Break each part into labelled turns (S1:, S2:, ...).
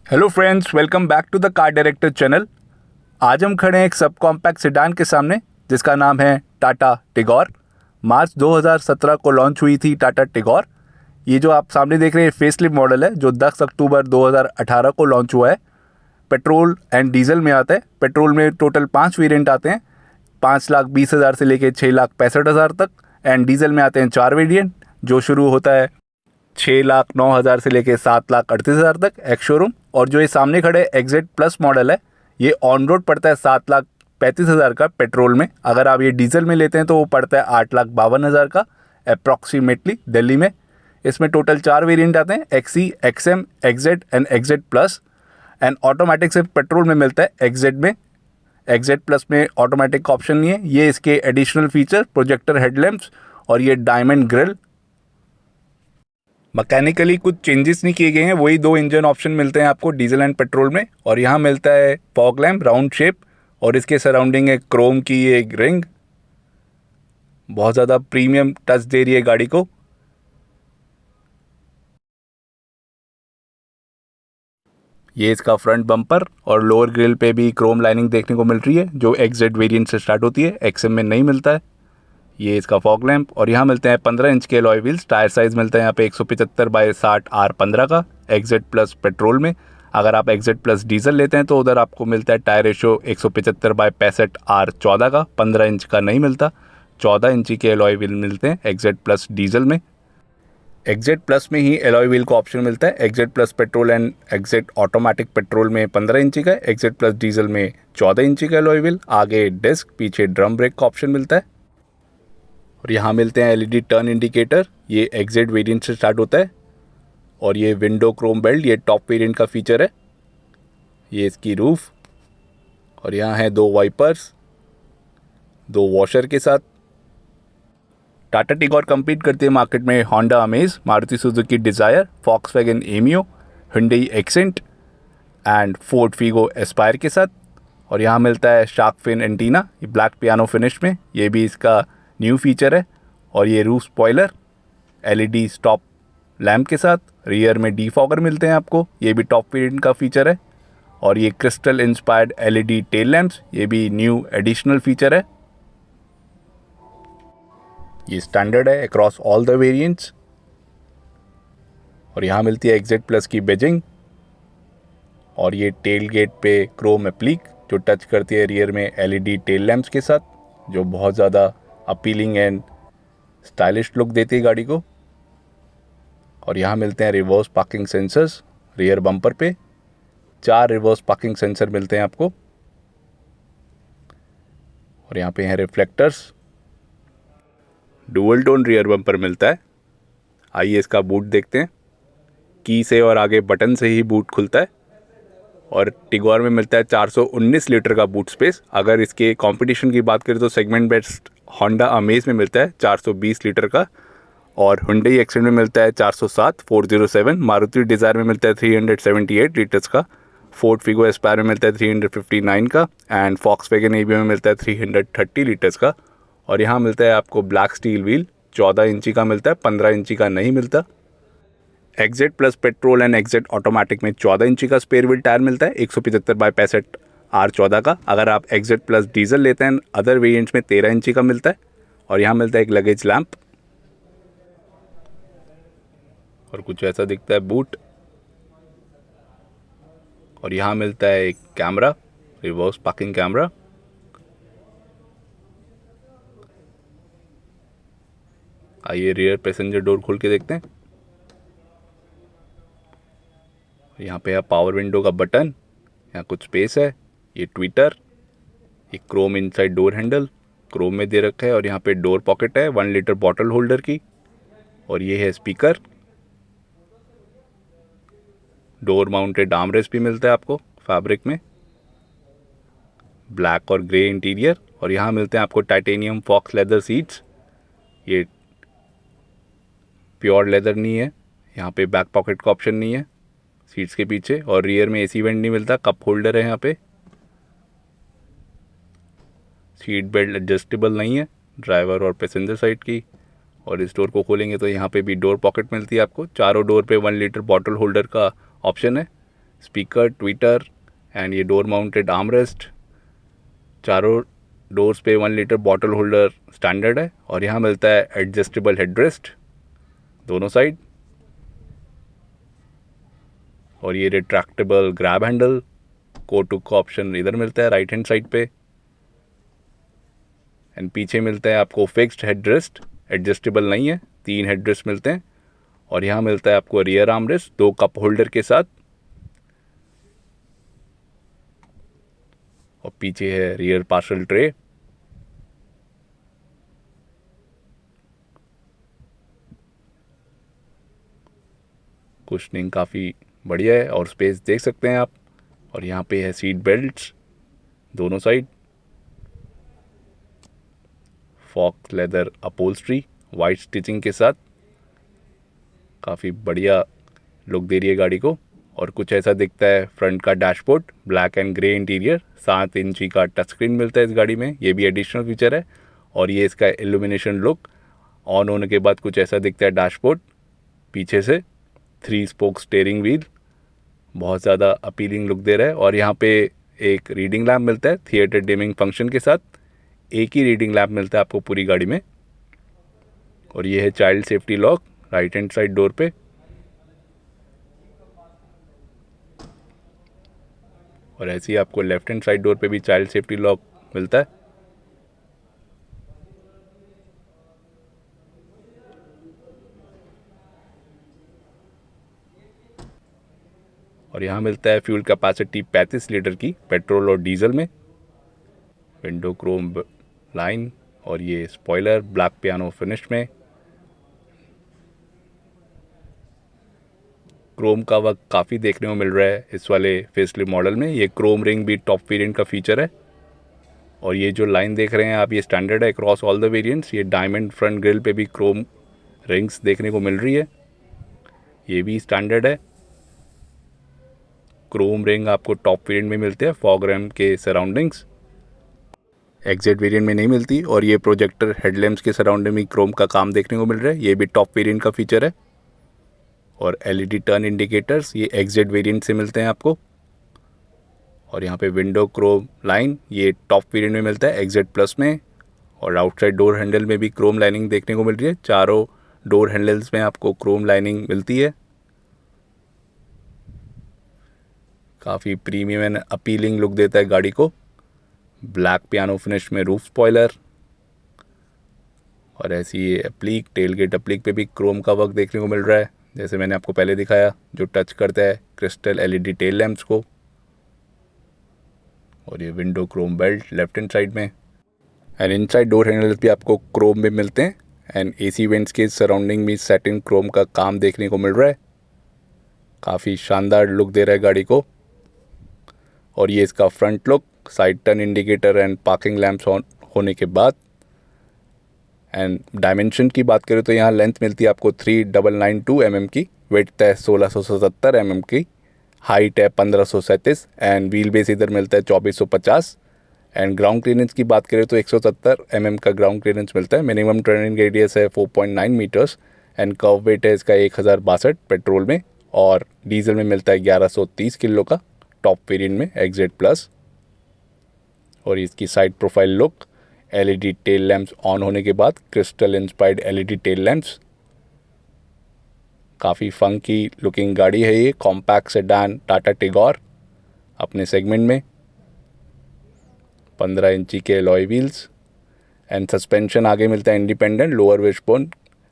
S1: Hello friends, welcome back to the car director channel. आज हम खड़े हैं एक सब कॉम्पैक्ट सेडान के सामने जिसका नाम है टाटा टिगोर। मार्च 2017 को लॉन्च हुई थी टाटा टिगोर। ये जो आप सामने देख रहे हैं फेसलिफ्ट मॉडल है जो 10 अक्टूबर 2018 को लॉन्च हुआ है। पेट्रोल एंड डीजल में आता है। पेट्रोल में टोटल 5 वेरिएंट आते हैं, 5,20,000 से लेके 6,65,000 तक। एंड डीजल में आते हैं 4 वेरिएंट जो शुरू होता है 6,09,000 से लेके 7,38,000 तक एक्स शोरूम। और जो ये सामने खड़े एक्जेट प्लस मॉडल है ये ऑन रोड पड़ता है 7,35,000 का पेट्रोल में। अगर आप ये डीजल में लेते हैं तो वो पड़ता है 8,52,000 का अप्रॉक्सीमेटली दिल्ली में। इसमें टोटल 4 वेरिएंट आते हैं, XE, XM, XZ and XZ plus. And automatic सिर्फ पेट्रोल में मिलता है एक्जेट में। एक्जेट प्लस में ऑटोमेटिक का ऑप्शन नहीं है। ये इसके एडिशनल फीचर प्रोजेक्टर हेडलैम्प्स और ये डायमंड ग्रिल। मैकेनिकली कुछ चेंजेस नहीं किए गए हैं, वही 2 इंजन ऑप्शन मिलते हैं आपको डीजल एंड पेट्रोल में। और यहाँ मिलता है फॉग लैम्प राउंड शेप और इसके सराउंडिंग है क्रोम की एक रिंग। बहुत ज़्यादा प्रीमियम टच दे रही है गाड़ी को। ये इसका फ्रंट बम्पर और लोअर ग्रिल पे भी क्रोम लाइनिंग देखने को मिल रही है जो एक्जेट वेरिएंट से स्टार्ट होती है, एक्सएम में नहीं मिलता है। ये इसका फॉग लैम्प और यहाँ मिलते हैं 15 इंच के अलॉय व्हील्स। टायर साइज़ मिलता है यहाँ पे 175/60 R15 का एक्जेट प्लस पेट्रोल में। अगर आप एक्जेट प्लस डीजल लेते हैं तो उधर आपको मिलता है टायर रेशो 175/65 R14 का, 15 इंच का नहीं मिलता। 14 इंची के अलॉय व्हील मिलते हैं एक्जेट प्लस डीजल में। एक्जेट प्लस में ही अलॉय व्हील का ऑप्शन मिलता है। Exact plus petrol and exact automatic petrol में 15 इंची का, एक्जेट प्लस डीजल में 14 इंची का अलॉय व्हील। आगे डिस्क, पीछे ड्रम ब्रेक का ऑप्शन मिलता है। और यहाँ मिलते हैं एलईडी टर्न इंडिकेटर, ये एक्जेट वेरिएंट से स्टार्ट होता है। और ये विंडो क्रोम बेल्ट, ये टॉप वेरिएंट का फीचर है। ये इसकी रूफ और यहाँ है 2 वाइपर्स, 2 वॉशर के साथ। टाटा टिगोर compete करती है मार्केट में Honda amaze, Maruti Suzuki desire, Volkswagen Ameo, Hyundai accent and Ford Figo Aspire के साथ। और यहाँ मिलता है शार्क फिन एंटीना, ये ब्लैक पियानो फिनिश में, ये भी इसका न्यू फीचर है। और ये roof spoiler LED stop lamp के साथ। रियर में डीफॉगर मिलते हैं आपको, ये भी टॉप वेरिएंट का फीचर है। और ये crystal inspired LED tail lamps, ये भी न्यू एडिशनल फीचर है। ये स्टैंडर्ड है अक्रॉस ऑल द वेरिएंट्स। और यहाँ मिलती है एक्जेट प्लस की बेजिंग। और ये टेल गेट पे क्रोम एप्लिक जो टच करती है रियर में एलईडी टेल लैम्प्स के साथ, जो बहुत ज़्यादा अपीलिंग एंड स्टाइलिश लुक देती है गाड़ी को। और यहाँ मिलते हैं reverse parking sensors rear bumper पे, 4 रिवर्स पार्किंग सेंसर मिलते हैं आपको। और यहाँ पे हैं reflectors. Dual tone rear bumper मिलता है। आइए इसका बूट देखते हैं। की से और आगे बटन से ही बूट खुलता है। और टिगोर में मिलता है 419 लीटर का बूट स्पेस। अगर इसके कंपटीशन की बात करें तो सेगमेंट बेस्ट होंडा अमेज में मिलता है 420 लीटर का। और हुंडई एक्सेंट में मिलता है 407 407। मारुति डिज़ायर में मिलता है 378 लीटर्स का। फोर्ड फिगो एस्पायर में मिलता है 359 का। एंड फॉक्सवैगन एवियो में मिलता है 330 लीटर्स का। और यहाँ मिलता है आपको ब्लैक स्टील व्हील, 14 इंची का मिलता है, 15 इंची का नहीं मिलता। Exact plus petrol and exact automatic में 14 इंची का स्पेयर व्हील टायर मिलता है, 175/65 R14 का। अगर आप एक्जेट प्लस डीजल लेते हैं अदर वेरिएंट्स में 13 इंची का मिलता है। और यहाँ मिलता है एक लगेज लैंप। और कुछ ऐसा दिखता है बूट। और यहाँ मिलता है एक कैमरा, रिवर्स पार्किंग कैमरा। आइए रियर पैसेंजर डोर खोल के देखते हैं। यहाँ पे है पावर विंडो का बटन, यहाँ कुछ स्पेस है। ये ट्विटर, ये Chrome inside door handle Chrome में दे रखा है। और यहाँ पे डोर पॉकेट है 1 लीटर बॉटल होल्डर की। और ये है स्पीकर। डोर माउंटेड आर्मरेस्ट भी मिलता है आपको फैब्रिक में, ब्लैक और ग्रे इंटीरियर। और यहाँ मिलते हैं आपको टाइटेनियम फॉक्स लेदर सीट्स, ये प्योर लेदर नहीं है। यहाँ पे बैक पॉकेट का ऑप्शन नहीं है सीट्स के पीछे। और रियर में एसी वेंट नहीं मिलता, कप होल्डर है यहाँ पे। सीट बेल्ट एडजस्टेबल नहीं है ड्राइवर और पैसेंजर साइड की। और इस डोर को खोलेंगे तो यहाँ पे भी डोर पॉकेट मिलती है आपको। चारों डोर पे 1 लीटर बॉटल होल्डर का ऑप्शन है। स्पीकर, ट्विटर एंड ये डोर माउंटेड आर्मरेस्ट। चारों डोर्स पे 1 लीटर बॉटल होल्डर स्टैंडर्ड है और यहाँ मिलता है एडजस्टेबल हेडरेस्ट दोनों साइड, और ये रिट्रैक्टेबल ग्रैब हैंडल। कोड टू का ऑप्शन इधर मिलता है राइट हैंड साइड पे, एंड पीछे मिलता है आपको फिक्स्ड हेडरेस्ट, एडजस्टेबल नहीं है, 3 हेडरेस्ट मिलते हैं। और यहाँ मिलता है आपको रियर आर्मरेस्ट 2 कप होल्डर के साथ, और पीछे है रियर पार्सल ट्रे। कुशनिंग काफ़ी बढ़िया है और स्पेस देख सकते हैं आप। और यहाँ पे है सीट बेल्ट्स दोनों side, fox leather upholstery white stitching के साथ, काफ़ी बढ़िया लुक दे रही है गाड़ी को। और कुछ ऐसा दिखता है फ्रंट का dashboard, black and grey interior, 7 इंची का टच स्क्रीन मिलता है इस गाड़ी में, ये भी एडिशनल फीचर है। और ये इसका इल्यूमिनेशन लुक ऑन होने के बाद कुछ ऐसा दिखता है डैशबोर्ड पीछे से। 3 स्पोक स्टीयरिंग व्हील बहुत ज़्यादा अपीलिंग लुक दे रहा है। और यहाँ पे एक रीडिंग लैम्प मिलता है थिएटर डिमिंग फंक्शन के साथ, एक ही रीडिंग लैम्प मिलता है आपको पूरी गाड़ी में। और ये है child safety lock right hand side door पे, और ऐसे ही आपको लेफ्ट हैंड साइड डोर पे भी चाइल्ड सेफ्टी लॉक मिलता है। और यहाँ मिलता है फ्यूल कैपेसिटी 35 लीटर की पेट्रोल और डीजल में। विंडो क्रोम लाइन और ये स्पॉइलर ब्लैक पियानो फिनिश में। क्रोम का वर्क काफ़ी देखने को मिल रहा है इस वाले फेसलिफ्ट मॉडल में। ये क्रोम रिंग भी टॉप वेरिएंट का फीचर है। और ये जो लाइन देख रहे हैं आप, ये स्टैंडर्ड है अक्रॉस ऑल द वेरिएंट्स। ये डायमंड फ्रंट ग्रिल पे भी क्रोम रिंग्स देखने को मिल रही है, ये भी स्टैंडर्ड है। क्रोम रिंग आपको टॉप वेरिएंट में मिलते हैं फॉग रैम के सराउंडिंग्स, एग्जैक्ट वेरिएंट में नहीं मिलती। और ये प्रोजेक्टर हेडलैम्प्स के सराउंडिंग में क्रोम का काम देखने को मिल रहा है, ये भी टॉप वेरिएंट का फीचर है। और एलईडी टर्न इंडिकेटर्स ये एग्जैक्ट वेरिएंट से मिलते हैं आपको। और यहाँ पे विंडो क्रोम लाइन ये टॉप वेरिएंट में मिलता है एग्जैक्ट प्लस में। और आउटसाइड डोर हैंडल में भी क्रोम लाइनिंग देखने को मिल रही है, चारों डोर हैंडल्स में आपको क्रोम लाइनिंग मिलती है। काफ़ी प्रीमियम एंड अपीलिंग लुक देता है गाड़ी को। ब्लैक पियानो फिनिश में रूफ स्पॉइलर, और ऐसी ये अप्लीक टेल गेट अप्लीक पे भी क्रोम का वर्क देखने को मिल रहा है, जैसे मैंने आपको पहले दिखाया, जो टच करता है क्रिस्टल एलईडी टेल लैंप्स को। और ये window Chrome belt left hand side में, एंड इनसाइड डोर हैंडल्स भी आपको क्रोम में मिलते हैं। एंड एसी वेंट्स के सराउंडिंग में सैटिन क्रोम का काम देखने को मिल रहा है, काफ़ी शानदार लुक दे रहा है गाड़ी को। और ये इसका front look, side turn indicator and parking lamps on होने के बाद। एंड डायमेंशन की बात करें तो यहाँ लेंथ मिलती है आपको 3992 mm की, विड्थ है 1677 mm की, हाइट है 1537 एंड व्हील बेस इधर मिलता है 2450। एंड ग्राउंड क्लियरेंस की बात करें तो 170 mm का ग्राउंड क्लियरेंस मिलता है। मिनिमम टर्निंग रेडियस है 4.9 मीटर्स एंड कर्व वेट है इसका 1062 पेट्रोल में, और डीजल में मिलता है 1130 किलो का टॉप वेरिएंट में एग्जैक्ट प्लस। और इसकी side profile look, LED tail lamps on होने के बाद crystal inspired LED tail lamps, काफ़ी फंकी लुकिंग गाड़ी है ये। कॉम्पैक्ट सेडान टाटा टिगोर अपने सेगमेंट में, 15 इंची के अलॉय व्हील्स एंड सस्पेंशन आगे मिलता है independent lower wishbone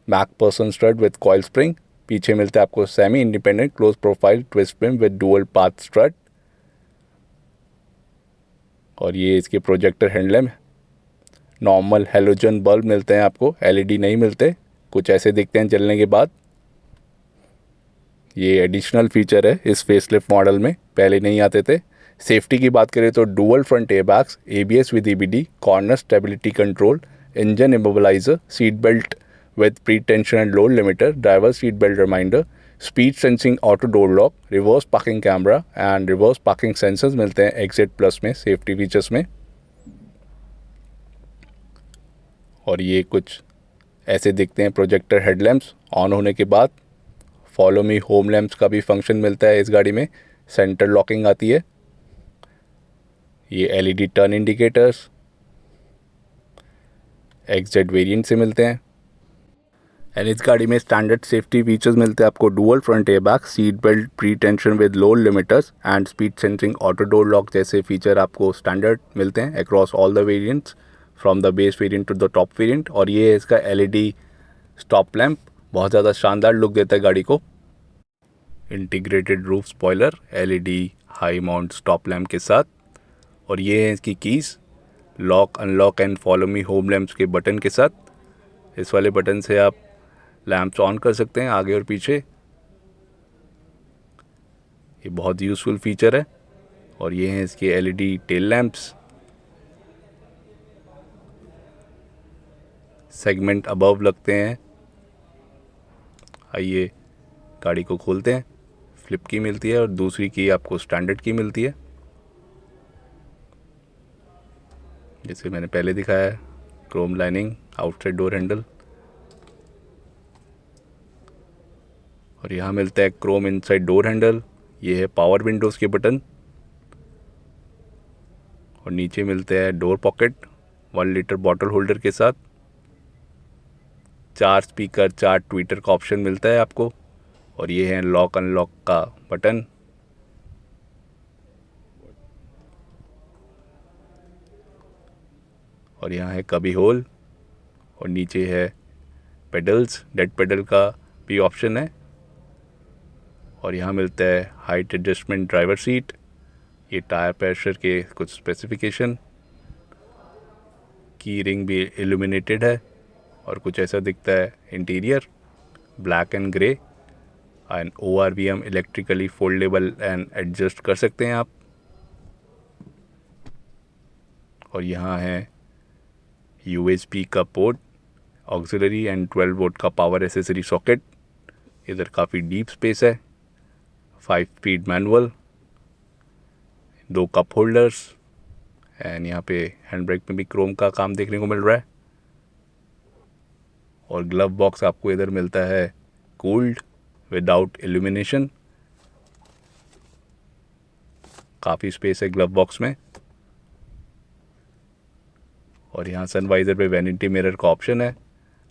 S1: McPherson strut with coil spring. पीछे मिलता है आपको semi independent close profile twist frame with dual path strut. और ये इसके projector headlamp, normal halogen bulb मिलते हैं आपको, एलईडी नहीं मिलते, कुछ ऐसे दिखते हैं जलने के बाद। ये एडिशनल फीचर है इस फेसलिफ्ट मॉडल में, पहले नहीं आते थे। सेफ्टी की बात करें तो dual front airbags, ABS with EBD, corner stability control, engine immobiliser, seat belt with pre tension and load limiter, driver seat belt reminder, speed sensing auto door lock, reverse parking camera and reverse parking sensors मिलते हैं exact plus में safety features में। और ये कुछ ऐसे दिखते हैं प्रोजेक्टर हेडलैम्प्स ऑन होने के बाद। फॉलो मी होम लैंप्स का भी फंक्शन मिलता है इस गाड़ी में, सेंटर लॉकिंग आती है, ये LED turn indicators XZ variant से मिलते हैं। एंड इस गाड़ी में स्टैंडर्ड सेफ्टी फीचर्स मिलते हैं आपको, dual front airbag, seat belt pre tension with load limiters and speed sensing auto door lock जैसे फीचर आपको स्टैंडर्ड मिलते हैं across all the variants from the base variant to the top variant. और ये है इसका एलईडी स्टॉप लैंप, बहुत ज़्यादा शानदार लुक देता है गाड़ी को। Integrated roof spoiler LED high mount stop lamp के साथ। और ये है इसकी keys, lock unlock and follow me home lamps के बटन के साथ। इस वाले बटन से आप लैंप्स ऑन कर सकते हैं आगे और पीछे, ये बहुत यूज़फुल फीचर है। और ये हैं इसके LED tail lamps, segment above लगते हैं। आइए गाड़ी को खोलते हैं, फ्लिप की मिलती है और दूसरी की आपको स्टैंडर्ड की मिलती है, जैसे मैंने पहले दिखाया है। Chrome lining, outside door handle, और यहाँ मिलता है क्रोम इनसाइड डोर हैंडल। ये है पावर विंडोज़ के बटन, और नीचे मिलते हैं door pocket 1 litre bottle holder के साथ। 4 स्पीकर, 4 ट्विटर का ऑप्शन मिलता है आपको। और ये है लॉक अनलॉक का बटन। और यहाँ है कभी होल, और नीचे है पेडल्स, डेड पेडल का भी ऑप्शन है। और यहाँ मिलता है हाइट एडजस्टमेंट ड्राइवर सीट, ये टायर प्रेशर के कुछ स्पेसिफिकेशन, की रिंग भी इल्यूमिनेटेड है और कुछ ऐसा दिखता है interior, black and grey. And ORVM electrically foldable and adjust कर सकते हैं आप। और यहाँ है USB का पोर्ट, ऑक्सिलरी एंड 12 वोल्ट का पावर एसेसरी सॉकेट। इधर काफ़ी डीप स्पेस है, 5 speed manual, 2 cup holders, and यहाँ पे हैंड ब्रेक में भी क्रोम का काम देखने को मिल रहा है। और ग्लव बॉक्स आपको इधर मिलता है कूल्ड विदाउट इल्यूमिनेशन, काफ़ी स्पेस है ग्लव बॉक्स में। और यहाँ सनवाइज़र पे वैनिटी मिरर का ऑप्शन है,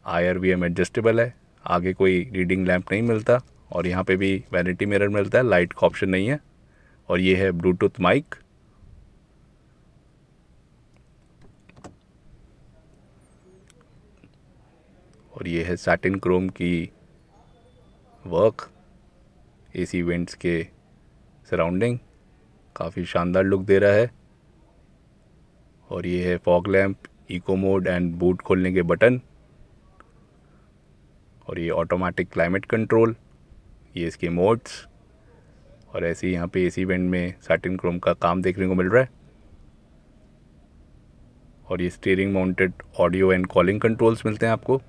S1: IRVM एडजस्टेबल है, आगे कोई रीडिंग लैंप नहीं मिलता। और यहाँ पे भी वैनिटी मिरर मिलता है, लाइट का ऑप्शन नहीं है। और ये है ब्लूटूथ माइक। और ये है सैटिन क्रोम की वर्क, AC वेंट्स के सराउंडिंग, काफ़ी शानदार लुक दे रहा है। और ये है fog lamp, eco mode and boot खोलने के बटन। और ये ऑटोमेटिक क्लाइमेट कंट्रोल, ये इसके मोड्स। और ऐसे ही यहाँ पे AC वेंट में सैटिन क्रोम का काम देखने को मिल रहा है। और ये steering mounted audio and calling controls मिलते हैं आपको,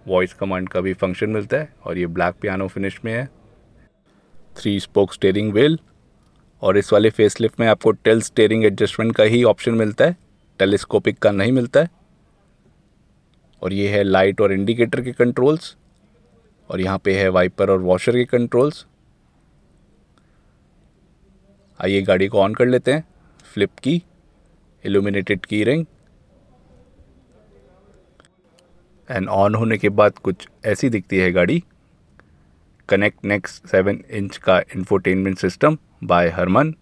S1: वॉइस कमांड का भी फंक्शन मिलता है। और ये ब्लैक पियानो फिनिश में है। 3 स्पोक स्टीयरिंग व्हील, और इस वाले फेसलिफ्ट में आपको टिल्ट स्टीयरिंग एडजस्टमेंट का ही ऑप्शन मिलता है, टेलीस्कोपिक का नहीं मिलता है। और ये है लाइट और इंडिकेटर के कंट्रोल्स, और यहाँ पे है वाइपर और वॉशर के कंट्रोल्स। आइए गाड़ी को ऑन कर लेते हैं, फ्लिप की, इल्यूमिनेटेड की रिंग, एंड ऑन होने के बाद कुछ ऐसी दिखती है गाड़ी। कनेक्ट नेक्स्ट 7 इंच का इंफोटेनमेंट सिस्टम बाय हरमन।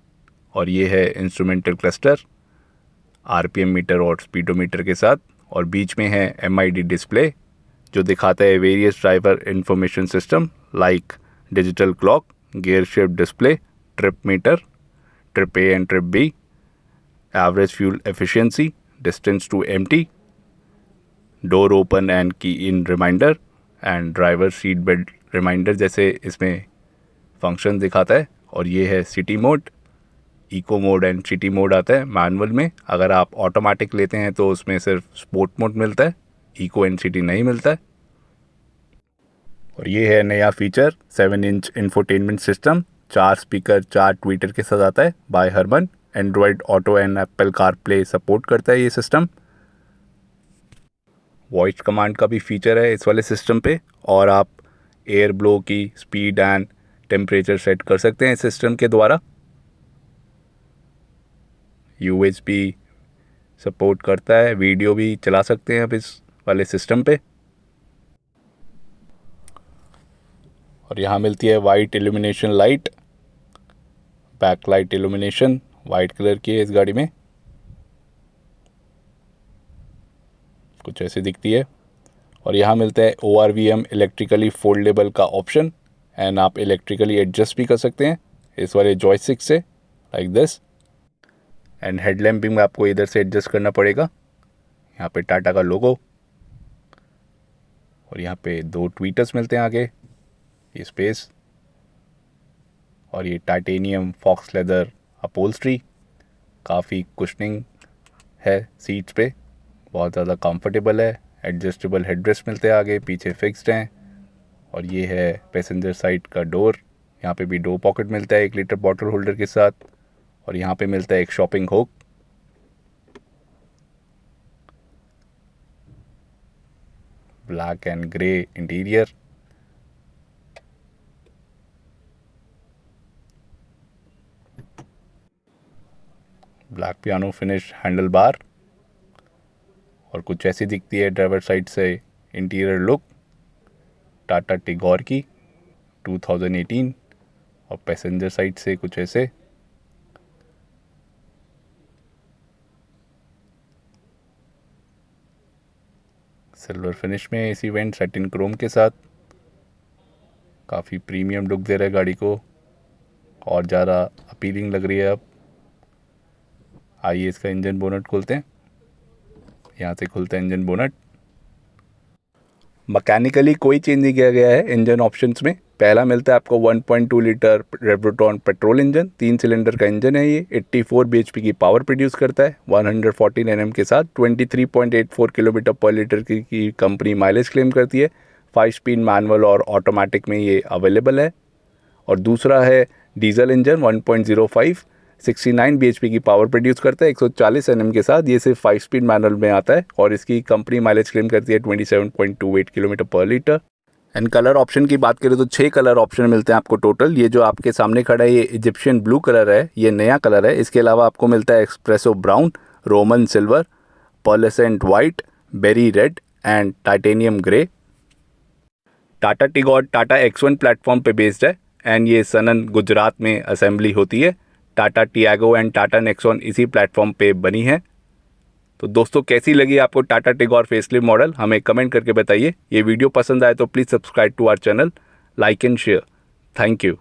S1: और ये है इंस्ट्रूमेंटल क्लस्टर, RPM मीटर और स्पीडोमीटर के साथ। और बीच में है MID डिस्प्ले जो दिखाता है various driver information system like digital clock, gear shift display, trip meter, trip A and trip B, average fuel efficiency, distance to empty, door open and key in reminder, and driver seat belt reminder जैसे इसमें function दिखाता है। और ये है city mode, eco mode and city mode आता है manual में। अगर आप ऑटोमेटिक लेते हैं तो उसमें सिर्फ स्पोर्ट मोड मिलता है, इको एंड सिटी नहीं मिलता है। और ये है नया feature, 7 inch infotainment system, 4 speaker, 4 tweeter के साथ आता है by Harman. Android Auto and Apple CarPlay support करता है ये सिस्टम। वॉइस कमांड का भी फीचर है इस वाले सिस्टम पे, और आप एयर ब्लो की स्पीड एंड टेम्परेचर सेट कर सकते हैं इस सिस्टम के द्वारा। USB सपोर्ट करता है, वीडियो भी चला सकते हैं आप इस वाले सिस्टम पे। और यहाँ मिलती है white illumination light, back light illumination white colour की है इस गाड़ी में, कुछ ऐसी दिखती है। और यहाँ मिलता है ORVM इलेक्ट्रिकली फोल्डेबल का ऑप्शन, एंड आप इलेक्ट्रिकली एडजस्ट भी कर सकते हैं इस वाले जॉयस्टिक से, लाइक दिस। एंड हेडलैम्पिंग में आपको इधर से एडजस्ट करना पड़ेगा। यहाँ पे टाटा का लोगो, और यहाँ पे 2 ट्वीटर्स मिलते हैं आगे, ये स्पेस, और ये टाइटेनियम फॉक्स लेदर अपहोल्स्ट्री, काफ़ी कुशनिंग है सीट्स पे, बहुत ज़्यादा कंफर्टेबल है। एडजस्टेबल हेडरेस्ट मिलते हैं आगे, पीछे फिक्स्ड हैं। और ये है पैसेंजर साइड का डोर, यहाँ पे भी डोर पॉकेट मिलता है 1 लीटर बॉटल होल्डर के साथ। और यहाँ पे मिलता है एक shopping hook. Black and grey interior, black piano finish handle bar, और कुछ ऐसी दिखती है ड्राइवर साइड से इंटीरियर लुक टाटा टिगोर की 2018, और पैसेंजर साइड से कुछ ऐसे। सिल्वर फिनिश में एसी वेंट सैटिन क्रोम के साथ, काफ़ी प्रीमियम लुक दे रहा है गाड़ी को, और ज़्यादा अपीलिंग लग रही है अब। आइए इसका इंजन बोनट खोलते हैं। यहाँ से खुलता है इंजन बोनट। मैकेनिकली कोई चेंज नहीं किया गया है इंजन ऑप्शंस में। पहला मिलता है आपको 1.2 लीटर रेवोल्ट्रॉन पेट्रोल इंजन, 3 सिलेंडर का इंजन है ये, 84 bhp की पावर प्रोड्यूस करता है 114 Nm के साथ, 23.84 किलोमीटर पर लीटर की कंपनी माइलेज क्लेम करती है। 5 स्पीड मैनुअल और ऑटोमेटिक में ये अवेलेबल है। और दूसरा है डीजल इंजन 1.05, 69 bhp की पावर प्रोड्यूस करता है 140 Nm के साथ, ये सिर्फ 5 स्पीड मैनुअल में आता है, और इसकी कंपनी माइलेज क्लेम करती है 27.28 किलोमीटर पर लीटर। एंड कलर ऑप्शन की बात करें तो 6 कलर ऑप्शन मिलते हैं आपको टोटल। ये जो आपके सामने खड़ा है ये इजिप्शियन ब्लू कलर है, ये नया कलर है। इसके अलावा आपको मिलता है espresso brown, Roman silver, pearlescent white, berry red and titanium grey. Tata Tigor Tata X1 platform पे बेस्ड है, एंड ये सनन गुजरात में असेंबली होती है। Tata Tiago and Tata Nexon इसी प्लेटफॉर्म पे बनी है। तो दोस्तों कैसी लगी आपको टाटा टिगोर फेसलिफ्ट मॉडल, हमें कमेंट करके बताइए। ये वीडियो पसंद आए तो please subscribe to our channel, like and share. Thank you.